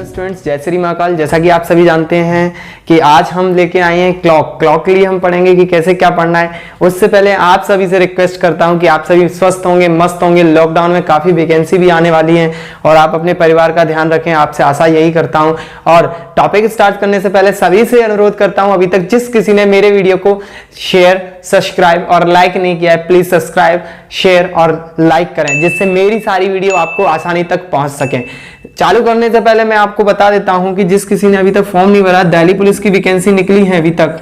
Hello students, जय श्री महाकाल। जैसा कि आप सभी जानते हैं कि आज हम लेके आए हैं क्लॉक के लिए हम पढ़ेंगे कि कैसे क्या पढ़ना है। उससे पहले आप सभी से रिक्वेस्ट करता हूं कि आप सभी स्वस्थ होंगे, मस्त होंगे। लॉकडाउन में काफी वैकेंसी भी आने वाली है और आप अपने परिवार का ध्यान रखें, आपसे आशा यही करता हूं। और टॉपिक स्टार्ट करने से पहले सभी से अनुरोध करता हूं, अभी तक जिस किसी ने मेरे वीडियो को शेयर, सब्सक्राइब और लाइक नहीं किया है, प्लीज सब्सक्राइब, शेयर और लाइक करें, जिससे मेरी सारी वीडियो आपको आसानी तक पहुंच सके। चालू करने से पहले मैं आपको बता देता हूं कि जिस किसी ने अभी तक फॉर्म नहीं भरा, दिल्ली पुलिस की वैकेंसी निकली है अभी तक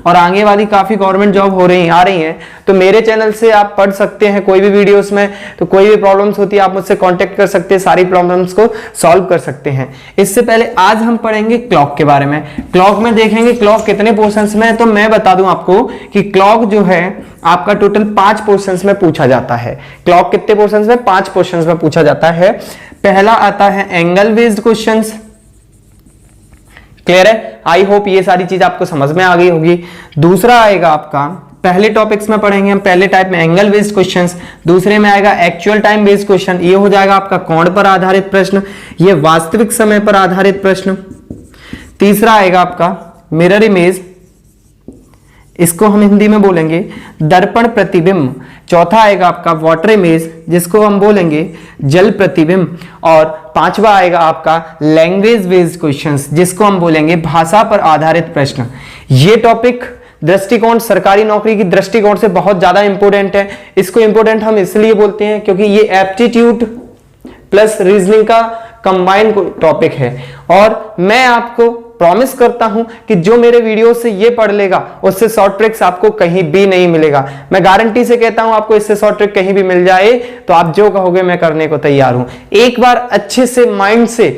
और आगे वाली काफी गवर्नमेंट जॉब आ रही हैं, तो मेरे चैनल से आप पढ़ सकते हैं कोई भी वीडियोस में। तो कोई भी प्रॉब्लम्स होती है आप मुझसे कांटेक्ट कर सकते हैं, सारी प्रॉब्लम्स को सॉल्व कर सकते हैं। इससे पहले आज हम पढ़ेंगे क्लॉक के बारे में। क्लॉक में देखेंगे क्लॉक कितने पोर्शंस में है, तो मैं बता दूं आपको कि क्लॉक जो है आपका टोटल 5 पोर्शंस में पूछा जाता है। क्लॉक कितने पोर्शंस में? 5 पोर्शंस में पूछा जाता है। पहला आता है एंगल बेस्ड क्वेश्चंस। क्लियर है? आई होप ये सारी चीज आपको समझ में आ गई होगी। दूसरा आएगा आपका, पहले टॉपिक्स में पढ़ेंगे हम पहले टाइप में एंगल बेस्ड क्वेश्चंस, दूसरे में आएगा एक्चुअल टाइम बेस्ड क्वेश्चन। ये हो जाएगा आपका कोण पर आधारित प्रश्न, ये वास्तविक समय पर आधारित प्रश्न। तीसरा आएगा आपका मिरर इमेज, इसको हम हिंदी में बोलेंगे दर्पण प्रतिबिंब। चौथा आएगा आपका वाटर इमेज, जिसको हम बोलेंगे जल प्रतिबिंब। और पांचवा आएगा आपका लैंग्वेज बेस्ड क्वेश्चंस, जिसको हम बोलेंगे भाषा पर आधारित प्रश्न। ये टॉपिक दृष्टिकोण, सरकारी नौकरी की दृष्टिकोण से बहुत ज्यादा इंपॉर्टेंट है। इसको इंपॉर्टेंट हम इसलिए बोलते हैं क्योंकि ये एप्टीट्यूड प्लस रीजनिंग का कंबाइंड टॉपिक है। और मैं आपको प्रॉमिस करता हूं कि जो मेरे वीडियो से ये पढ़ लेगा उससे शॉर्ट ट्रिक्स आपको कहीं भी नहीं मिलेगा। मैं गारंटी से कहता हूं आपको इससे शॉर्ट ट्रिक कहीं भी मिल जाए तो आप जो कहोगे मैं करने को तैयार हूं। एक बार अच्छे से माइंड से,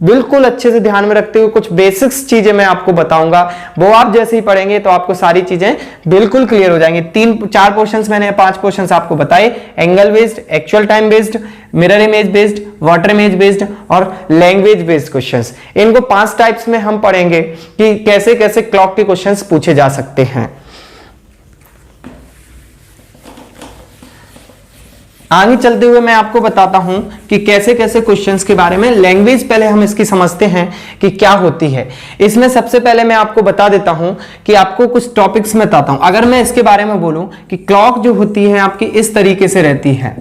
बिल्कुल अच्छे से ध्यान में रखते हुए कुछ बेसिक्स चीजें मैं आपको बताऊंगा, वो आप जैसे ही पढ़ेंगे तो आपको सारी चीजें बिल्कुल क्लियर हो जाएंगी। 4 पोर्शंस मैंने 5 पोर्शंस आपको बताए, angle based, actual time based, mirror image based, water image based और लैंग्वेज बेस्ड क्वेश्चंस। इनको 5 टाइप्स में हम पढ़ेंगे कि कैसे कैसे क्लॉक के क्वेश्चंस पूछे जा सकते हैं। आगे चलते हुए मैं आपको बताता हूं कि कैसे कैसे क्वेश्चंस के बारे में। लैंग्वेज पहले हम इसकी समझते हैं कि क्या होती है। इसमें सबसे पहले मैं आपको बता देता हूं कि आपको कुछ टॉपिक्स में बताता हूं। अगर मैं इसके बारे में बोलूं कि क्लॉक जो होती है आपकी इस तरीके से रहती है,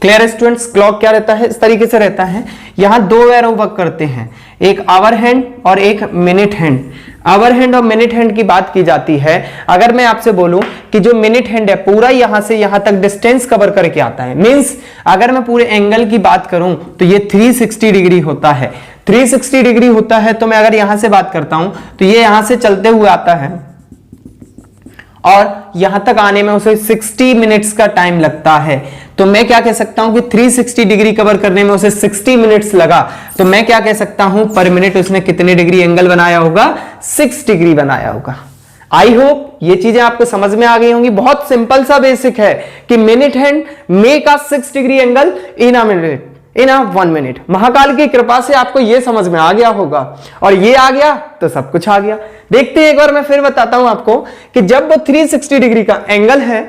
क्लियर स्टूडेंट्स? क्लॉक क्या रहता है? इस तरीके से रहता है। यहां 2 एरो वर्क करते हैं, एक आवर हैंड और एक मिनट हैंड। आवर हैंड और मिनट हैंड की बात की जाती है। अगर मैं आपसे बोलूं कि जो मिनट हैंड है पूरा यहां से यहां तक डिस्टेंस कवर करके आता है, मींस अगर मैं पूरे एंगल की बात करूं तो ये 360 डिग्री होता है। 360 डिग्री होता है तो मैं अगर यहां से बात करता हूं तो ये यहां से चलते हुए आता है और यहां तक आने में उसे 60 मिनट्स का टाइम लगता है। तो मैं क्या कह सकता हूं कि 360 डिग्री कवर करने में उसे 60 मिनट्स लगा, तो मैं क्या कह सकता हूं पर मिनट उसने कितने डिग्री एंगल बनाया होगा? 6 डिग्री बनाया होगा। आई होप ये चीजें आपको समझ में आ गई होंगी। बहुत सिंपल सा बेसिक है कि minute hand make a 6 degree angle in a minute, in 1 minute. Mahakal की कृपा से आपको यह समझ में आ गया होगा और ये आ गया तो सब कुछ आ गया। देखते हैं एक बार मैं फिर बताता हूं आपको कि जब वो 360 डिग्री का एंगल है,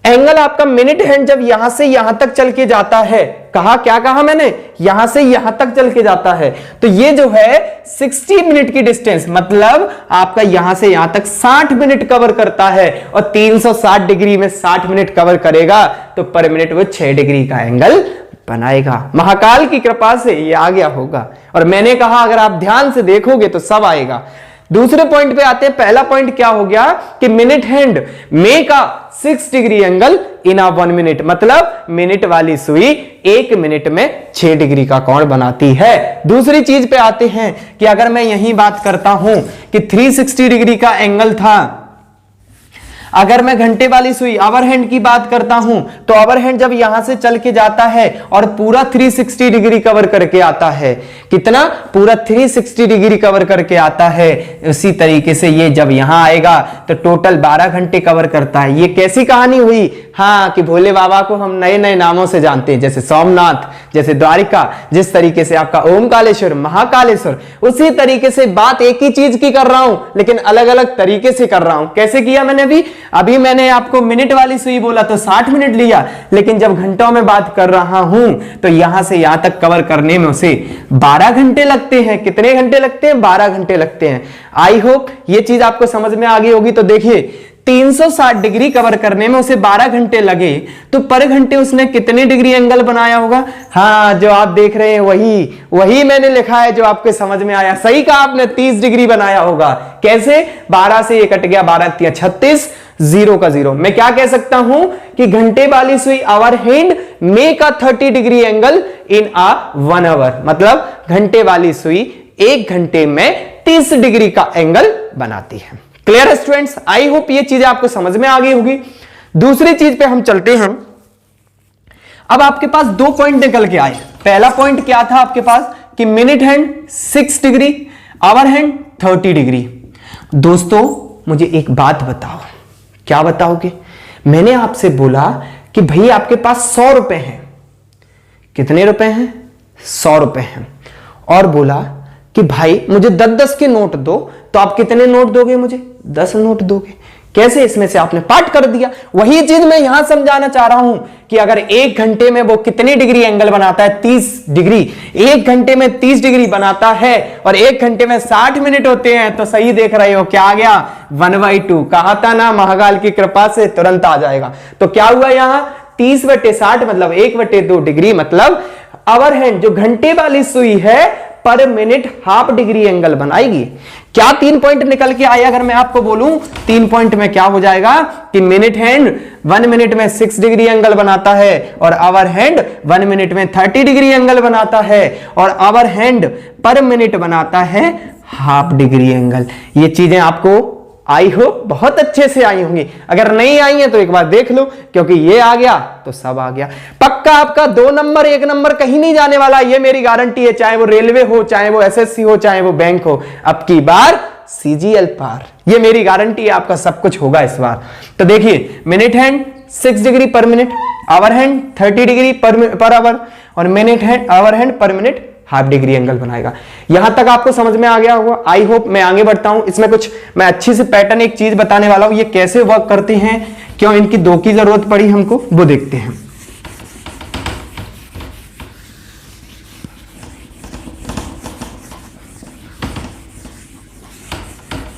एंगल आपका मिनट हैंड जब यहां से यहां तक चल के जाता है, क्या कहा मैंने? यहां से यहां तक चल के जाता है, तो ये जो है 60 मिनट की डिस्टेंस, मतलब आपका यहां से यहां तक 60 मिनट कवर करता है। और 360 डिग्री में 60 मिनट कवर करेगा तो पर मिनट वो 6 डिग्री का एंगल बनाएगा। महाकाल की कृपा से ये आ गया होगा। और मैंने कहा अगर आप ध्यान से देखोगे तो सब आएगा। दूसरे पॉइंट पे आते हैं। पहला पॉइंट क्या हो गया कि minute hand make a 6 degree angle in a 1 minute, मतलब मिनट वाली सुई 1 मिनट में 6 डिग्री का कोण बनाती है। दूसरी चीज पे आते हैं कि अगर मैं यही बात करता हूं कि 360 डिग्री का एंगल था, अगर मैं घंटे वाली सुई आवर हैंड की बात करता हूं तो आवर हैंड जब यहां से चल के जाता है और पूरा 360 डिग्री कवर करके आता है, कितना? पूरा 360 डिग्री कवर करके आता है। उसी तरीके से ये जब यहां आएगा तो टोटल 12 घंटे कवर करता है। ये कैसी कहानी हुई? हाँ, कि भोले बाबा को हम नए नए नामों से जानते हैं, जैसे सोमनाथ, जैसे द्वारिका, जिस तरीके से आपका ओमकालेश्वर, महाकालेश्वर, उसी तरीके से बात एक ही चीज की कर रहा हूं लेकिन अलग अलग तरीके से कर रहा हूं। कैसे किया मैंने? अभी अभी मैंने आपको मिनट वाली सुई बोला तो 60 मिनट लिया, लेकिन जब घंटों में बात कर रहा हूं तो यहां से यहां तक कवर करने में उसे 12 घंटे लगते हैं। कितने घंटे लगते हैं? 12 घंटे लगते हैं। आई होप ये चीज आपको समझ में आ गई होगी। तो देखिए 360 डिग्री कवर करने में उसे 12 घंटे लगे, तो पर घंटे उसने कितने डिग्री एंगल बनाया होगा? हाँ, जो आप देख रहे हैं वही मैंने लिखा है, जो आपके समझ में आया। सही कहा आपने, 30 डिग्री बनाया होगा। कैसे? 12 से ये कट गया, 12 × 36, 0 का 0। मैं क्या कह सकता हूं कि घंटे वाली सुई hour hand make a 30 degree angle in a 1 hour. मतलब घंटे वाली सुई 1 घंटे में 30 डिग्री का एंगल बनाती है। क्लियर है स्टूडेंट्स? आई होप ये चीजें आपको समझ में आ गई होगी। दूसरी चीज पे हम चलते हैं। अब आपके पास 2 पॉइंट निकल के आए। पहला पॉइंट क्या था आपके पास कि minute hand 6 degree, hour hand 30 degree. दोस्तों मुझे एक बात बताओ, क्या बताओगे? मैंने आपसे बोला कि भाई आपके पास 100 रुपए हैं। कितने रुपए हैं? 100 रुपए हैं। और बोला कि भाई मुझे 10-10 के नोट दो, तो आप कितने नोट दोगे? मुझे 10 नोट दोगे। कैसे? इसमें से आपने पार्ट कर दिया। वही चीज मैं यहां समझाना चाह रहा हूं कि अगर 1 घंटे में वो कितनी डिग्री एंगल बनाता है? 30 डिग्री। 1 घंटे में 30 डिग्री बनाता है और 1 घंटे में 60 मिनट होते हैं। तो सही देख रहे हो, क्या आ गया? 1/2। कहा था ना, महाकाल की कृपा से तुरंत आ जाएगा। तो क्या हुआ यहां? 30/60 मतलब 1/2 डिग्री। मतलब आवर हैंड जो घंटे वाली सुई है पर मिनट ½ डिग्री एंगल बनाएगी। क्या 3 पॉइंट निकल के आए? अगर मैं आपको बोलूं 3 पॉइंट में क्या हो जाएगा कि मिनट हैंड 1 मिनट में 6 डिग्री एंगल बनाता है और आवर हैंड 1 मिनट में 30 डिग्री एंगल बनाता है और आवर हैंड पर मिनट बनाता है ½ डिग्री एंगल। ये चीजें आपको आई हो बहुत अच्छे से आई होंगी। अगर नहीं आई है तो एक बार देख लो, क्योंकि ये आ गया तो सब आ गया। पक्का आपका 2 नंबर 1 नंबर कहीं नहीं जाने वाला, ये मेरी गारंटी है। चाहे वो रेलवे हो, चाहे वो एसएससी हो, चाहे वो बैंक हो, अब की बार सीजीएल पार, ये मेरी गारंटी है। आपका सब कुछ होगा इस बार। तो देखिए मिनट हैंड 6 डिग्री पर मिनट, आवर हैंड 30 डिग्री पर आवर और मिनट हैंड आवर हैंड पर मिनट ½ डिग्री एंगल बनाएगा। यहां तक आपको समझ में आ गया होगा। I hope. मैं आगे बढ़ता हूं। इसमें कुछ मैं अच्छी से पैटर्न एक चीज बताने वाला हूं, ये कैसे वर्क करते हैं, क्यों इनकी 2 की जरूरत पड़ी हमको, वो देखते हैं।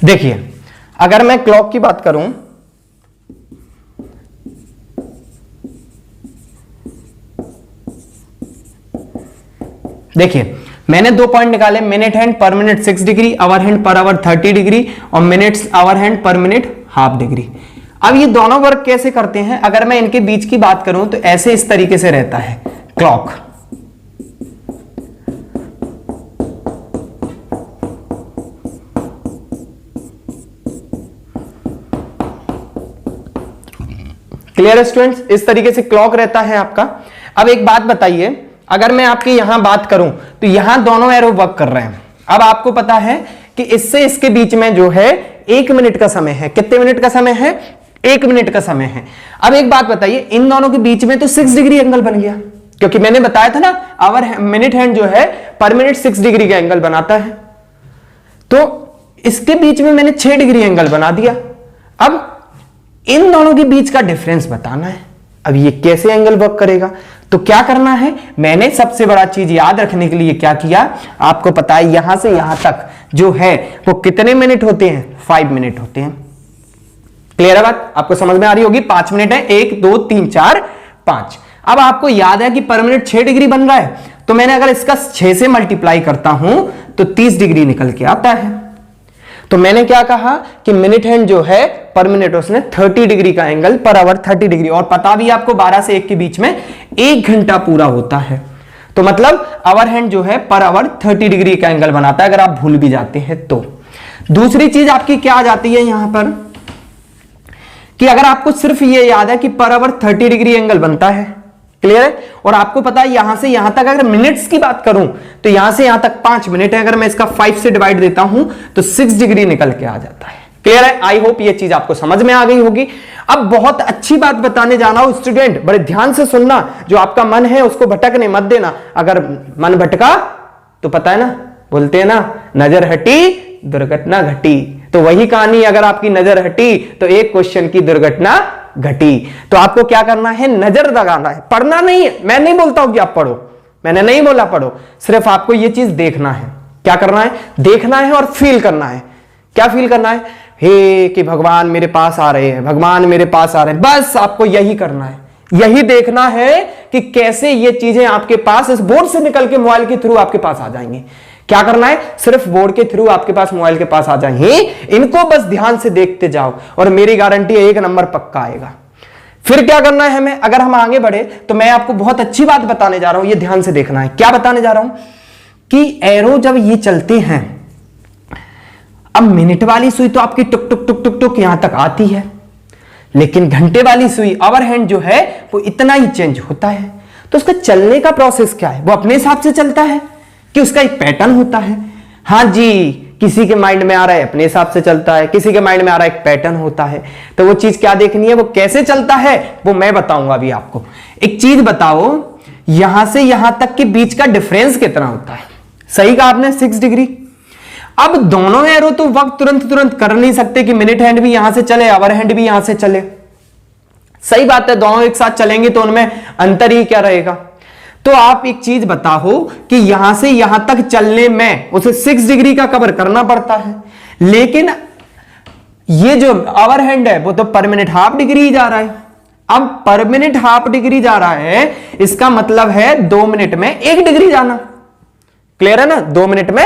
देखिए अगर मैं क्लॉक की बात करूं, देखिए मैंने 2 पॉइंट निकाले। मिनट हैंड पर मिनट 6 डिग्री, आवर हैंड पर आवर 30 डिग्री और मिनट्स आवर हैंड पर मिनट ½ डिग्री। अब ये दोनों वर्क कैसे करते हैं? अगर मैं इनके बीच की बात करूं तो ऐसे इस तरीके से रहता है क्लॉक। क्लियर है स्टूडेंट्स? इस तरीके से क्लॉक रहता है आपका। अब एक बात बताइए, अगर मैं आपकी यहां बात करूं तो यहां दोनों एरो वर्क कर रहे हैं। अब आपको पता है कि इससे इसके बीच में जो है 1 मिनट का समय है। कितने मिनट का समय है? 1 मिनट का समय है। अब एक बात बताइए, इन दोनों के बीच में तो 6 डिग्री एंगल बन गया, क्योंकि मैंने बताया था ना आवर मिनट हैंड जो है पर मिनट 6 डिग्री का एंगल बनाता है। तो इसके बीच में मैंने 6 डिग्री एंगल बना दिया। अब इन दोनों के बीच का डिफरेंस बताना है। अब ये कैसे एंगल वर्क करेगा? तो क्या करना है? मैंने सबसे बड़ा चीज याद रखने के लिए क्या किया, आपको पता है यहां से यहां तक जो है वो कितने मिनट होते हैं? 5 मिनट होते हैं। क्लियर है बात? आपको समझ में आ रही होगी। 5 मिनट है, 1 2 3 4 5। अब आपको याद है कि पर मिनट 6 डिग्री बन रहा है, तो मैंने अगर इसका 6 से मल्टीप्लाई करता हूं तो 30 डिग्री निकल के आता है। तो मैंने क्या कहा कि मिनट हैंड जो है पर मिनट उसने 30 डिग्री का एंगल पर आवर 30 डिग्री, और पता भी आपको 12 से 1 के बीच में 1 घंटा पूरा होता है। तो मतलब आवर हैंड जो है पर आवर 30 डिग्री का एंगल बनाता है, अगर आप भूल भी जाते हैं तो। दूसरी चीज आपकी क्या आ जाती है यहां पर कि अगर आपको सिर्फ ये याद है कि पर आवर 30 डिग्री एंगल बनता है, क्लियर है, और आपको पता है यहां से यहां तक अगर मिनट्स की बात करूं तो यहां से यहां तक 5 मिनट है, अगर मैं इसका 5 से डिवाइड देता हूं तो 6 डिग्री निकल के आ जाता है। क्लियर है? आई होप ये चीज आपको समझ में आ गई होगी। अब बहुत अच्छी बात बताने जाना हो स्टूडेंट, बड़े ध्यान से सुनना। जो आपका मन है उसको भटकने मत देना। अगर मन भटका तो पता है ना, बोलते हैं ना, नजर हटी दुर्घटना घटी। तो वही कहानी, अगर आपकी नजर हटी तो एक क्वेश्चन की दुर्घटना घटी। तो आपको क्या करना है, नजर लगाना है, पढ़ना नहीं है। मैं नहीं बोलता हूं कि आप पढ़ो, मैंने नहीं बोला पढ़ो, सिर्फ आपको यह चीज देखना है। क्या करना है, देखना है और फील करना है। क्या फील करना है, हे कि भगवान मेरे पास आ रहे हैं, भगवान मेरे पास आ रहे हैं, बस आपको यही करना है, यही देखना है कि कैसे ये चीजें आपके पास इस बोर्ड से निकल के मोबाइल के थ्रू आपके पास आ जाएंगी। क्या करना है, सिर्फ बोर्ड के थ्रू आपके पास मोबाइल के पास आ जाएंगे, इनको बस ध्यान से देखते जाओ और मेरी गारंटी है 1 नंबर पक्का आएगा। फिर क्या करना है हमें, अगर हम आगे बढ़े तो मैं आपको बहुत अच्छी बात बताने जा रहा हूं, ये ध्यान से देखना है। क्या बताने जा रहा हूं कि एरो जब ये चलते हैं, अब मिनट वाली सुई तो आपकी टुक टुक टुक टुक टुक यहां तक आती है, लेकिन घंटे वाली सुई आवर हैंड जो है वो इतना ही चेंज होता है। तो उसका चलने का प्रोसेस क्या है, वो अपने हिसाब से चलता है कि उसका एक पैटर्न होता है। हां जी, किसी के माइंड में आ रहा है अपने हिसाब से चलता है, किसी के माइंड में आ रहा है एक पैटर्न होता है। तो वो चीज क्या देखनी है, वो कैसे चलता है वो मैं बताऊंगा अभी आपको। एक चीज बताओ, यहां से यहां तक के बीच का डिफरेंस कितना होता है। सही कहा आपने, 6 डिग्री। अब दोनों एरो तो वक्त तुरंत तुरंत कर नहीं सकते कि मिनट हैंड भी यहां से चले, आवर हैंड भी यहां से चले। सही बात है, दोनों एक साथ चलेंगे तो उनमें अंतर ही क्या रहेगा। तो आप एक चीज बताओ कि यहां से यहां तक चलने में उसे 6 डिग्री का कवर करना पड़ता है, लेकिन ये जो आवर हैंड है वो तो पर मिनट हाफ डिग्री ही जा रहा है। अब पर मिनट हाफ डिग्री जा रहा है, इसका मतलब है 2 मिनट में 1 डिग्री जाना। क्लियर है ना, 2 मिनट में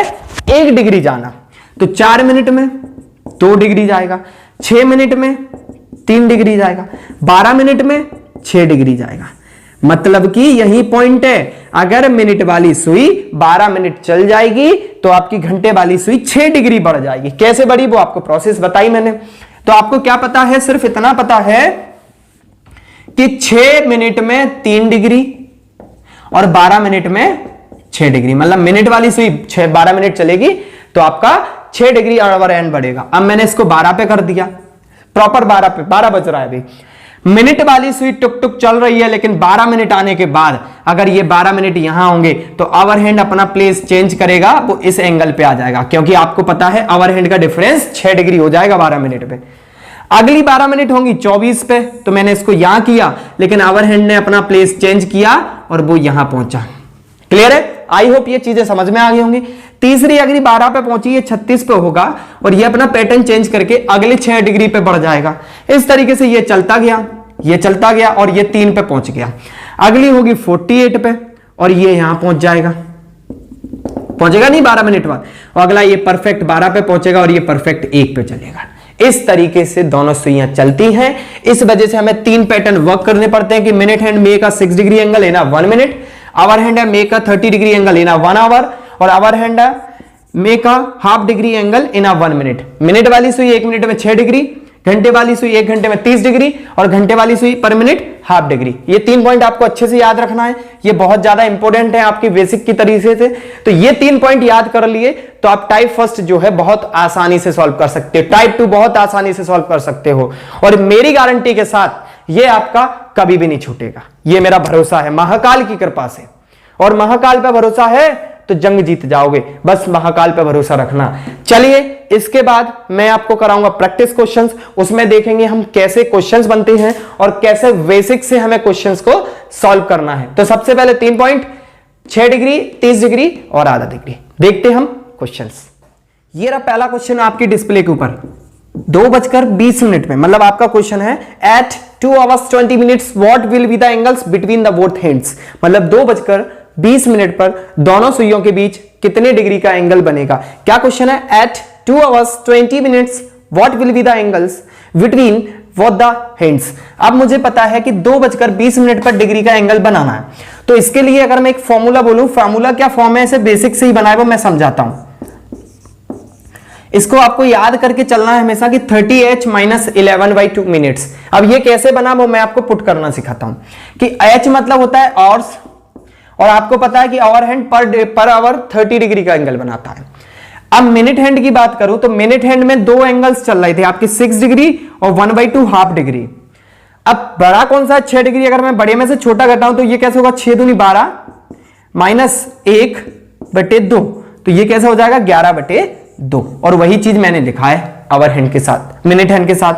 1 डिग्री जाना। तो 4 मिनट में 2 डिग्री जाएगा, 6 मिनट में 3 डिग्री जाएगा, 12 मिनट में 6 डिग्री जाएगा। मतलब कि यही पॉइंट है, अगर मिनट वाली सुई 12 मिनट चल जाएगी तो आपकी घंटे वाली सुई 6 डिग्री बढ़ जाएगी। कैसे बढ़ी वो आपको प्रोसेस बताई मैंने। तो आपको क्या पता है, सिर्फ इतना पता है कि 6 मिनट में 3 डिग्री और 12 मिनट में 6 डिग्री, मतलब मिनट वाली सुई 12 मिनट चलेगी तो आपका 6 डिग्री आवर हैंड बढ़ेगा। अब मैंने इसको 12 पे कर दिया, प्रॉपर 12 पे, 12 बज रहा है अभी। मिनट वाली सुई टुक टुक चल रही है, लेकिन 12 मिनट आने के बाद अगर ये 12 मिनट यहां होंगे तो आवर हैंड अपना प्लेस चेंज करेगा, वो इस एंगल पे आ जाएगा, क्योंकि आपको पता है आवर हैंड का डिफरेंस 6 डिग्री हो जाएगा 12 मिनट पे। अगली 12 मिनट होंगी 24 पे, तो मैंने इसको यहां किया, लेकिन आवर हैंड ने अपना प्लेस चेंज किया और वो यहां पहुंचा। क्लियर है, आई होप ये चीजें समझ में आ गई होंगी। तीसरी अगली 12 पे पहुंची, ये 36 पे होगा और ये अपना पैटर्न चेंज करके अगले 6 डिग्री पे बढ़ जाएगा। इस तरीके से ये चलता गया, ये चलता गया और ये 3 पे पहुंच गया। अगली होगी 48 पे और ये यहां पहुंच जाएगा, पहुंचेगा नहीं 12 मिनट बाद, और अगला ये परफेक्ट 12 पे पहुंचेगा और ये परफेक्ट 1 पे चलेगा। इस तरीके से दोनों सुइयां चलती हैं। इस वजह से हमें 3 पैटर्न वर्क करने पड़ते हैं कि minute hand make a 6 degree angle in 1 minute, hour hand make a 30 degree angle in 1 hour, और hour hand make a half degree angle in 1 minute. Minute वाली सुई 1 मिनट में 6 डिग्री, घंटे वाली सुई 1 घंटे में 30 डिग्री और घंटे वाली सुई पर मिनट हाफ डिग्री। ये 3 पॉइंट आपको अच्छे से याद रखना है, ये बहुत ज्यादा इंपॉर्टेंट है आपकी बेसिक की तरीके से। तो ये 3 पॉइंट याद कर लिए तो आप टाइप फर्स्ट जो है बहुत आसानी से सॉल्व कर सकते हो, टाइप 2 बहुत आसानी से सॉल्व कर सकते हो, और मेरी गारंटी के साथ ये आपका कभी भी नहीं छूटेगा। ये मेरा भरोसा है महाकाल की कृपा से, और महाकाल पे भरोसा है तो जंग जीत जाओगे, बस महाकाल पे भरोसा रखना। चलिए इसके बाद मैं आपको कराऊंगा प्रैक्टिस क्वेश्चंस, उसमें देखेंगे हम कैसे क्वेश्चंस बनते हैं और कैसे बेसिक से हमें क्वेश्चंस को सॉल्व करना है। तो सबसे पहले 3 पॉइंट, 6 डिग्री, 30 डिग्री और आधा डिग्री। देखते हम क्वेश्चंस। ये रहा पहला क्वेश्चन आपकी डिस्प्ले के ऊपर, 2:20 में, मतलब आपका क्वेश्चन है at 2 hours 20 minutes what will be the angles between the both hands. मतलब 2:20 पर दोनों सुइयों के बीच कितने डिग्री का एंगल बनेगा। क्या क्वेश्चन है, at 2 hours 20 minutes what will be the angles between both the hands. अब मुझे पता है कि 2:20 पर डिग्री का एंगल बनाना है, तो इसके लिए अगर मैं एक फॉर्मूला बोलूं, फॉर्मूला क्या फॉर्म है, इसे बेसिक से ही बनाया वो मैं समझाता हूं। इसको आपको याद करके चलना है हमेशा कि 30h माइनस 11/2 मिनट्स। अब ये कैसे बना वो मैं आपको पुट करना सिखाता हूं कि h मतलब होता है आवर्स, और आपको पता है कि आवर हैंड पर आवर 30 डिग्री का एंगल बनाता है। अब मिनट हैंड की बात करूं तो मिनट हैंड में 2 एंगल्स चल रहे थे आपके 6 डिग्री और 1/2 हाफ डिग्री। अब बड़ा कौन सा है, 6 डिग्री। अगर मैं बड़े में से छोटा घटाऊं तो ये कैसे होगा, 6 दूनी 12 माइनस 1/2, तो ये कैसे हो जाएगा 11/2, और वही चीज मैंने लिखा है, आवर हैंड के साथ, मिनट हैंड के साथ।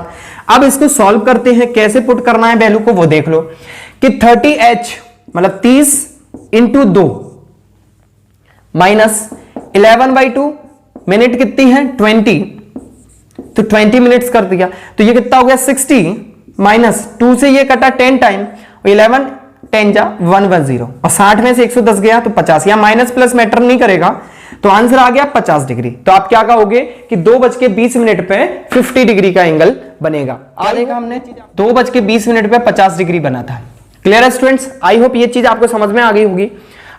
अब इसको सॉल्व करते हैं, कैसे पुट करना है वैल्यू को वो देख लो कि 30h मतलब 30 इंटू 2 माइनस 11/2, मिनट कितनी है 20, तो 20 मिनट्स कर दिया, तो ये कितना हो गया 60 माइनस 2 से ये कटा 10 टाइम, 11 10 जा 110 और 60 में से 110 गया तो 50, या माइनस प्लस मैटर नहीं करेगा, तो आंसर आ गया 50 डिग्री। तो आप क्या कहोगे कि 2:20 पे 50 डिग्री का एंगल बनेगा। आएगा हमने 2:20 पे 50 डिग्री बना था। क्लियर है स्टूडेंट्स? आई होप ये चीज आपको समझ में आ गई होगी।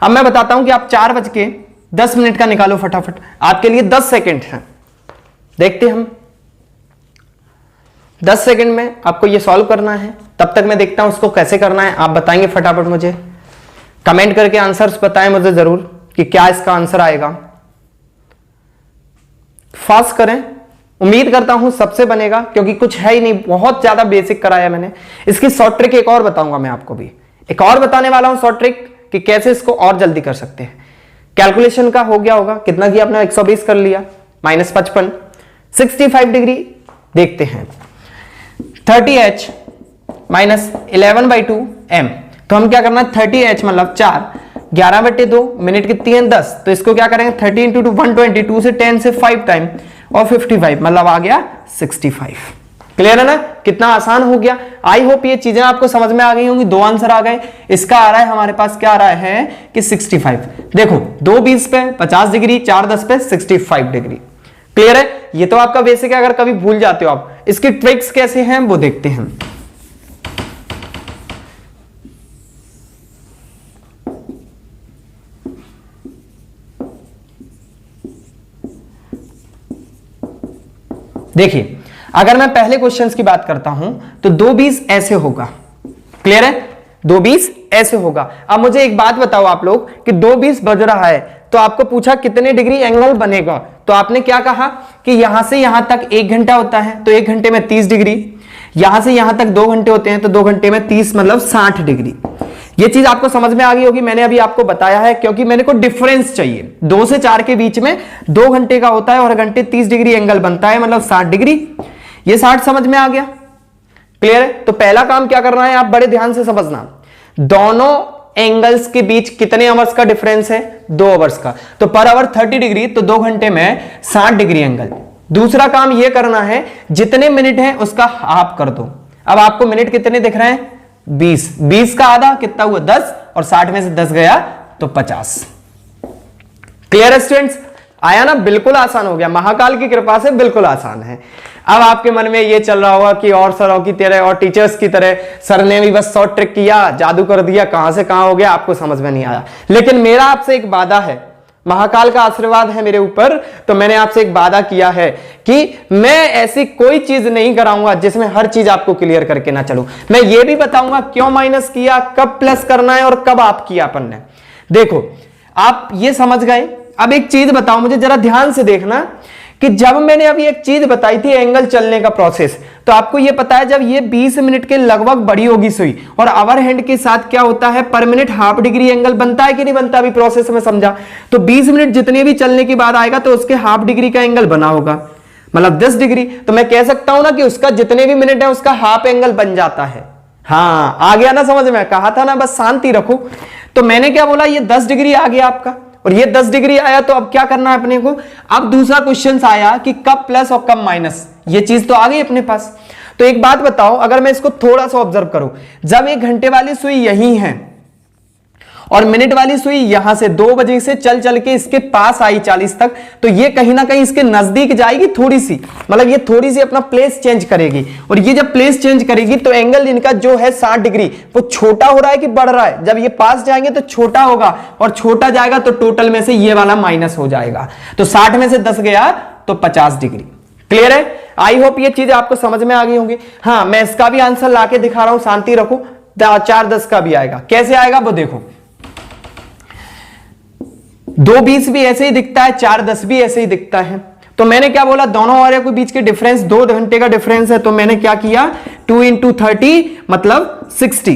अब मैं बताता हूं कि आप 4:10 का निकालो फटाफट, आपके लिए 10 सेकेंड है। देखते हम 10 सेकंड में आपको ये सॉल्व करना है, तब तक मैं देखता हूं उसको कैसे करना है। आप बताएंगे फटाफट, मुझे कमेंट करके आंसर्स बताएं मुझे जरूर कि क्या इसका आंसर आएगा। फास्ट करें, उम्मीद करता हूं सबसे बनेगा, क्योंकि कुछ है ही नहीं, बहुत ज्यादा बेसिक कराया मैंने। इसकी शॉर्ट ट्रिक एक और बताऊंगा मैं आपको, भी एक और बताने वाला हूं शॉर्ट ट्रिक कि कैसे इसको और जल्दी कर सकते हैं। कैलकुलेशन का हो गया होगा, कितना किया आपने 120 कर लिया, -55 65 डिग्री। देखते हैं 30h माइनस 11/2 m, तो हम क्या करना है 30h मतलब 4, 11/2 मिनट कितनी है 10, तो इसको क्या करेंगे 30 × 2 120, 2 से 10 से 5 टाइम और 55 मतलब आ गया 65। क्लियर है ना? कितना आसान हो गया। आई होप ये चीजें आपको समझ में आ गई होंगी। 2 आंसर आ गए। इसका आ रहा है हमारे पास, क्या आ रहा है कि 65। देखो 2:20 पे 50 डिग्री, 4:10 पे 65 डिग्री। क्लियर है? ये तो आपका बेसिक है, अगर कभी भूल जाते हो आप। इसकी ट्रिक्स कैसे हैं वो देखते हैं। देखिए, अगर मैं पहले क्वेश्चंस की बात करता हूं तो 2:20 ऐसे होगा। क्लियर है? 2:20 ऐसे होगा। अब मुझे एक बात बताओ आप लोग कि 2:20 बज रहा है, तो आपको पूछा कितने डिग्री एंगल बनेगा, तो आपने क्या कहा कि यहां से यहां तक 1 घंटा होता है, तो 1 घंटे में 30 डिग्री, यहां से यहां तक 2 घंटे होते हैं, तो 2 घंटे में 30 मतलब 60 डिग्री। ये चीज आपको समझ में आ गई होगी। मैंने अभी आपको बताया है, क्योंकि मेरे को डिफरेंस चाहिए। 2 से 4 के बीच में 2 घंटे का होता है और घंटे 30 डिग्री एंगल बनता है, मतलब 60 डिग्री। ये 60 समझ में आ गया। क्लियर है? तो पहला काम क्या करना है, आप बड़े ध्यान से समझना, दोनों एंगल्स के बीच कितने आवर्स का डिफरेंस है, 2 आवर्स का, तो पर आवर 30 डिग्री, तो 2 घंटे में 60 डिग्री एंगल। दूसरा काम यह करना है, जितने मिनट है उसका हाफ कर दो। अब आपको मिनट कितने दिख रहे हैं 20, 20 का आधा कितना हुआ 10, और 60 में से 10 गया तो 50। क्लियर है स्टूडेंट्स? आया ना? बिल्कुल आसान हो गया, महाकाल की कृपा से बिल्कुल आसान है। अब आपके मन में ये चल रहा होगा कि और सरों की तरह और टीचर्स की तरह सर ने भी बस शॉर्ट ट्रिक किया, जादू कर दिया, कहां से कहां हो गया, आपको समझ में नहीं आया। लेकिन मेरा आपसे एक वादा है, महाकाल का आशीर्वाद है मेरे ऊपर, तो मैंने आपसे एक वादा किया है कि मैं ऐसी कोई चीज नहीं कराऊंगा जिसमें हर चीज आपको क्लियर करके ना चलूं। मैं ये भी बताऊंगा क्यों माइनस किया, कब प्लस करना है और कब आप किया अपन ने। देखो, आप ये समझ गए। अब एक चीज बताओ मुझे, जरा ध्यान से देखना कि जब मैंने अभी एक चीज बताई थी एंगल चलने का प्रोसेस, तो आपको ये पता है जब ये 20 मिनट के लगभग बड़ी होगी सुई, और आवर हैंड के साथ क्या होता है, पर मिनट हाफ डिग्री एंगल बनता है कि नहीं बनता, अभी प्रोसेस में समझा। तो 20 मिनट जितने भी चलने के बाद आएगा तो उसके हाफ डिग्री का एंगल बना होगा, मतलब 10 डिग्री। तो मैं कह सकता हूं ना कि उसका जितने भी मिनट है उसका हाफ एंगल बन जाता है। हाँ, आ गया ना समझ में? कहा था ना बस शांति रखो। तो मैंने क्या बोला, ये 10 डिग्री आ गया आपका, और ये 10 डिग्री आया, तो अब क्या करना है अपने को। अब दूसरा क्वेश्चन आया कि कब प्लस और कब माइनस, ये चीज तो आ गई अपने पास। तो एक बात बताओ, अगर मैं इसको थोड़ा सा ऑब्जर्व करूं, जब 1 घंटे वाली सुई यही है और मिनट वाली सुई यहां से 2 बजे से चल चल के इसके पास आई 40 तक, तो ये कहीं ना कहीं इसके नजदीक जाएगी थोड़ी सी, मतलब ये थोड़ी सी अपना प्लेस चेंज करेगी, और ये जब प्लेस चेंज करेगी तो एंगल इनका जो है 60 डिग्री वो छोटा हो रहा है कि बढ़ रहा है। जब ये पास जाएंगे तो छोटा होगा, और छोटा जाएगा तो टोटल में से ये वाला माइनस हो जाएगा, तो 60 में से 10 गया तो 50 डिग्री। क्लियर है? आई होप ये चीज आपको समझ में आ गई होंगी। हाँ, मैं इसका भी आंसर लाके दिखा रहा हूं, शांति रखो। 4:10 का भी आएगा। कैसे आएगा वो देखो, 2:20 भी ऐसे ही दिखता है, 4:10 भी ऐसे ही दिखता है। तो मैंने क्या बोला, दोनों वाले के बीच के डिफरेंस 2 घंटे का डिफरेंस है, तो मैंने क्या किया 2 × 30 मतलब 60।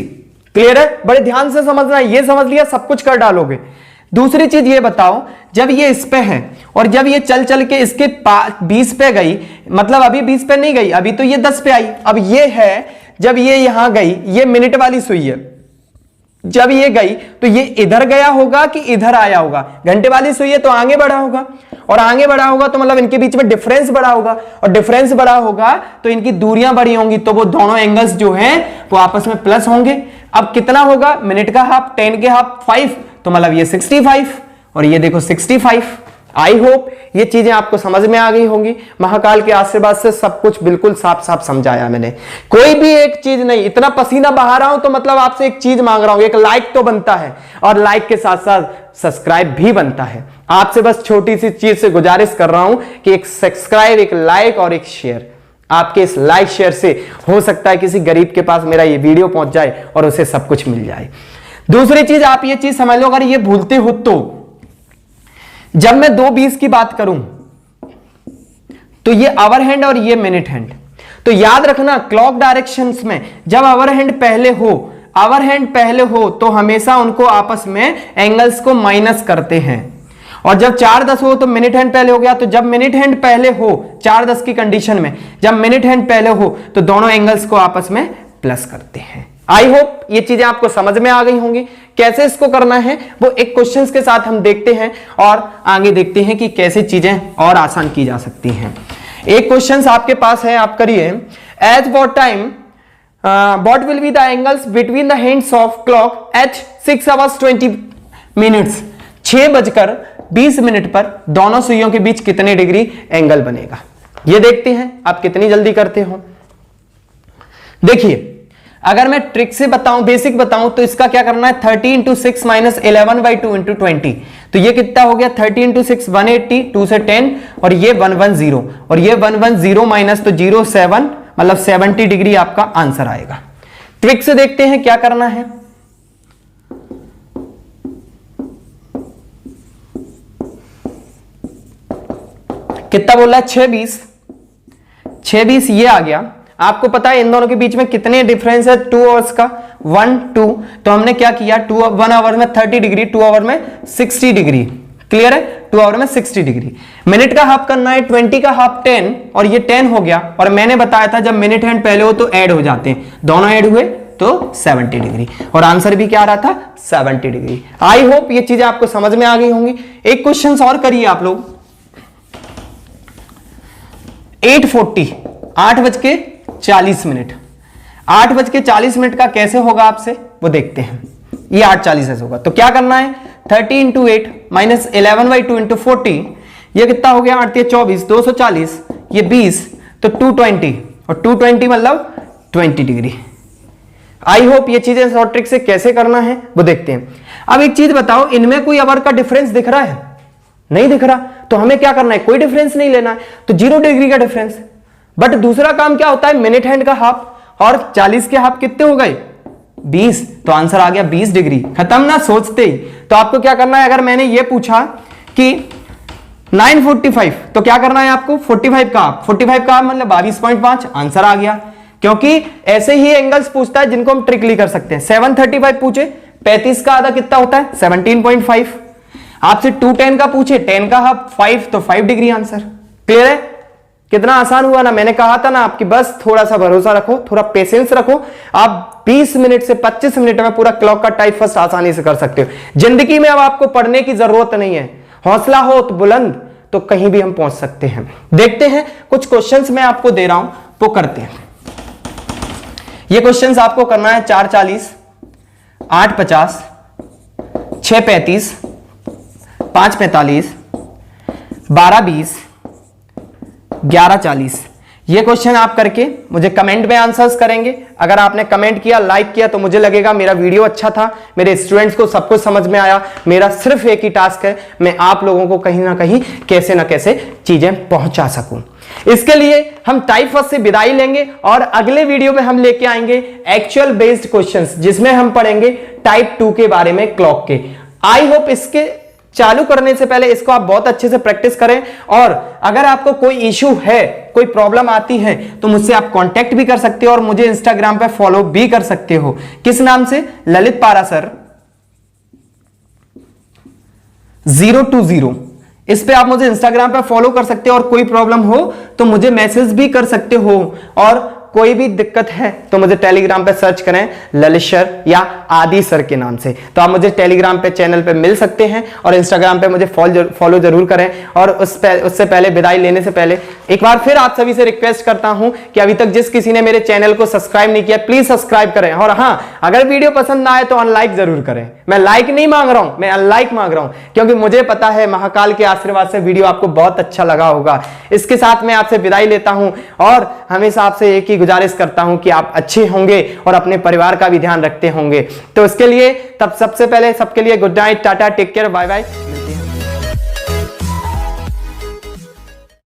क्लियर है? बड़े ध्यान से समझना, ये समझ लिया सब कुछ कर डालोगे। दूसरी चीज ये बताओ, जब ये इस पे है और जब ये चल चल के इसके 20 पे गई, मतलब अभी 20 पे नहीं गई, अभी तो ये 10 पे आई। अब ये है, जब ये यहां गई, ये मिनट वाली सुई है, जब ये गई तो ये इधर गया होगा कि इधर आया होगा? घंटे वाली सुई है तो आगे बढ़ा होगा, और आगे बढ़ा होगा तो मतलब इनके बीच में डिफरेंस बढ़ा होगा, और डिफरेंस बढ़ा होगा तो इनकी दूरियां बड़ी होंगी, तो वो दोनों एंगल्स जो हैं वो आपस में प्लस होंगे। अब कितना होगा? मिनट का हाफ, 10 के हाफ 5, तो मतलब ये 65 और ये देखो 65। आई होप ये चीजें आपको समझ में आ गई होंगी। महाकाल के आशीर्वाद से सब कुछ बिल्कुल साफ साफ समझाया मैंने, कोई भी एक चीज नहीं। इतना पसीना बहा रहा हूं तो मतलब आपसे एक चीज मांग रहा हूं, एक लाइक तो बनता है, और लाइक के साथ साथ सब्सक्राइब भी बनता है। आपसे बस छोटी सी चीज से गुजारिश कर रहा हूं कि एक सब्सक्राइब, एक लाइक और एक शेयर। आपके इस लाइक शेयर से हो सकता है किसी गरीब के पास मेरा ये वीडियो पहुंच जाए और उसे सब कुछ मिल जाए। दूसरी चीज, आप ये चीज समझ लो, अगर ये भूलते हो तो जब मैं 2:20 की बात करूं तो ये आवर हैंड और ये मिनट हैंड, तो याद रखना क्लॉक डायरेक्शंस में जब आवर हैंड पहले हो तो हमेशा उनको आपस में एंगल्स को माइनस करते हैं, और जब 4:10 हो तो मिनट हैंड पहले हो गया। तो जब मिनट हैंड पहले हो 4:10 की कंडीशन में, जब मिनट हैंड पहले हो तो दोनों एंगल्स को आपस में प्लस करते हैं। आई होप ये चीजें आपको समझ में आ गई होंगी। कैसे इसको करना है वो एक क्वेश्चंस के साथ हम देखते हैं, और आगे देखते हैं कि कैसे चीजें और आसान की जा सकती हैं। एक क्वेश्चंस आपके पास है, आप करिए। At what time what will be the angles between the hands of clock at 6:20 6:20 पर दोनों सुइयों के बीच कितने डिग्री एंगल बनेगा? ये देखते हैं आप कितनी जल्दी करते हो। देखिए, अगर मैं ट्रिक से बताऊं, बेसिक बताऊं, तो इसका क्या करना है? 30 × 6 - 11/2 × 20, तो ये कितना हो गया? 30 × 6 180, 2 से 10, और ये 110, और ये 110 माइनस तो 07, मतलब 70 डिग्री आपका आंसर आएगा। ट्रिक से देखते हैं क्या करना है। कितना बोल रहा है? 6:20 ये आ गया। आपको पता है इन दोनों के बीच में कितने डिफरेंस है? 2 आवर्स का, 1 2, तो हमने क्या किया? 1 आवर में 30 डिग्री, 2 आवर में 60 डिग्री। क्लियर है? 2 आवर में 60 डिग्री। मिनट का हाफ करना है, 20 का हाफ 10, और ये 10 हो गया। और मैंने बताया था जब मिनट हैंड पहले हो तो ऐड हो जाते हैं, दोनों ऐड हुए तो 70 डिग्री, और आंसर भी क्या आ रहा था? 70 डिग्री। आई होप ये चीजें आपको समझ में आ गई होंगी। एक क्वेश्चन और करिए आप लोग। 8:40 8:40 8:40 का कैसे होगा आपसे वो देखते हैं। ये 8:40 ऐसे होगा, तो क्या करना है? 30 × 8 - 11/2 × 40, ये कितना हो गया? 8 × 24, 240, ये 20, तो 220, और 220 मतलब 20 डिग्री। आई होप ये चीजें शॉर्ट ट्रिक से कैसे करना है वो देखते हैं। अब एक चीज बताओ, इनमें कोई आवर का डिफरेंस दिख रहा है? नहीं दिख रहा, तो हमें क्या करना है? कोई डिफरेंस नहीं लेना है, तो 0 डिग्री का डिफरेंस। बट दूसरा काम क्या होता है? मिनट हैंड का हाफ, और 40 के हाफ कितने हो गए? 20, तो आंसर आ गया 20 डिग्री। खत्म ना सोचते ही। तो आपको क्या करना है? अगर मैंने ये पूछा कि 9:45, तो क्या करना है आपको? 45 का हाफ, 45 का हाफ मतलब 22.5, आंसर आ गया। क्योंकि ऐसे ही एंगल्स पूछता है जिनको हम ट्रिकली कर सकते हैं। 735 पूछे, 35 का आधा कितना होता है? 17.5। आपसे 210 का पूछे, 10 का हाफ 5, तो 5 डिग्री आंसर। क्लियर है? कितना आसान हुआ ना? मैंने कहा था ना आपकी, बस थोड़ा सा भरोसा रखो, थोड़ा पेशेंस रखो, आप 20 मिनट से 25 मिनट में पूरा क्लॉक का टाइप फर्स्ट आसानी से कर सकते हो। जिंदगी में अब आपको पढ़ने की जरूरत नहीं है, हौसला हो तो बुलंद, तो कहीं भी हम पहुंच सकते हैं। देखते हैं कुछ क्वेश्चंस मैं आपको दे रहा हूं, वो करते हैं। ये क्वेश्चंस आपको करना है 4:40, 8:50, 6:35, 5:45, 12:20, 11:40। ये क्वेश्चन आप करके मुझे कमेंट में आंसर्स करेंगे। अगर आपने कमेंट किया, लाइक किया, तो मुझे लगेगा मेरा वीडियो अच्छा था, मेरे स्टूडेंट्स को सब कुछ समझ में आया। मेरा सिर्फ एक ही टास्क है, मैं आप लोगों को कहीं ना कहीं कैसे ना कैसे चीजें पहुंचा सकूं। इसके लिए हम टाइप फर्स्ट से विदाई लेंगे, और अगले वीडियो में हम लेके आएंगे एक्चुअल बेस्ड क्वेश्चंस, जिसमें हम पढ़ेंगे टाइप 2 के बारे में, क्लॉक के। आई होप इसके चालू करने से पहले इसको आप बहुत अच्छे से प्रैक्टिस करें, और अगर आपको कोई इशू है, कोई प्रॉब्लम आती है, तो मुझसे आप कांटेक्ट भी कर सकते हो, और मुझे इंस्टाग्राम पे फॉलो भी कर सकते हो। किस नाम से? ललित पारा सर। 020। इस पे आप मुझे इंस्टाग्राम पे फॉलो कर सकते हो और कोई प्रॉब्लम हो तो मुझे मैसेज भी कर सकते हो, और कोई भी दिक्कत है तो मुझे टेलीग्राम पे सर्च करें ललित सर या आदि सर के नाम से। तो आप मुझे टेलीग्राम पे चैनल पे मिल सकते हैं और इंस्टाग्राम पे मुझे फॉलो जरूर करें। और उससे पहले विदाई लेने से पहले एक बार फिर आप सभी से रिक्वेस्ट करता हूं कि अभी तक जिस किसी ने मेरे चैनल को सब्सक्राइब नहीं किया प्लीज सब्सक्राइब करें, और हाँ, अगर वीडियो पसंद ना आए तो अनलाइक जरूर करें। मैं लाइक नहीं मांग रहा हूं, मैं अनलाइक मांग रहा हूं, क्योंकि मुझे पता है महाकाल के आशीर्वाद से वीडियो आपको बहुत अच्छा लगा होगा। इसके साथ मैं आपसे विदाई लेता हूं और हमेशा आपसे एक ही गुजारिश करता हूं कि आप अच्छे होंगे और अपने परिवार का भी ध्यान रखते होंगे। तो इसके लिए तब सबसे पहले सबके लिए good night, tata, take care, bye bye.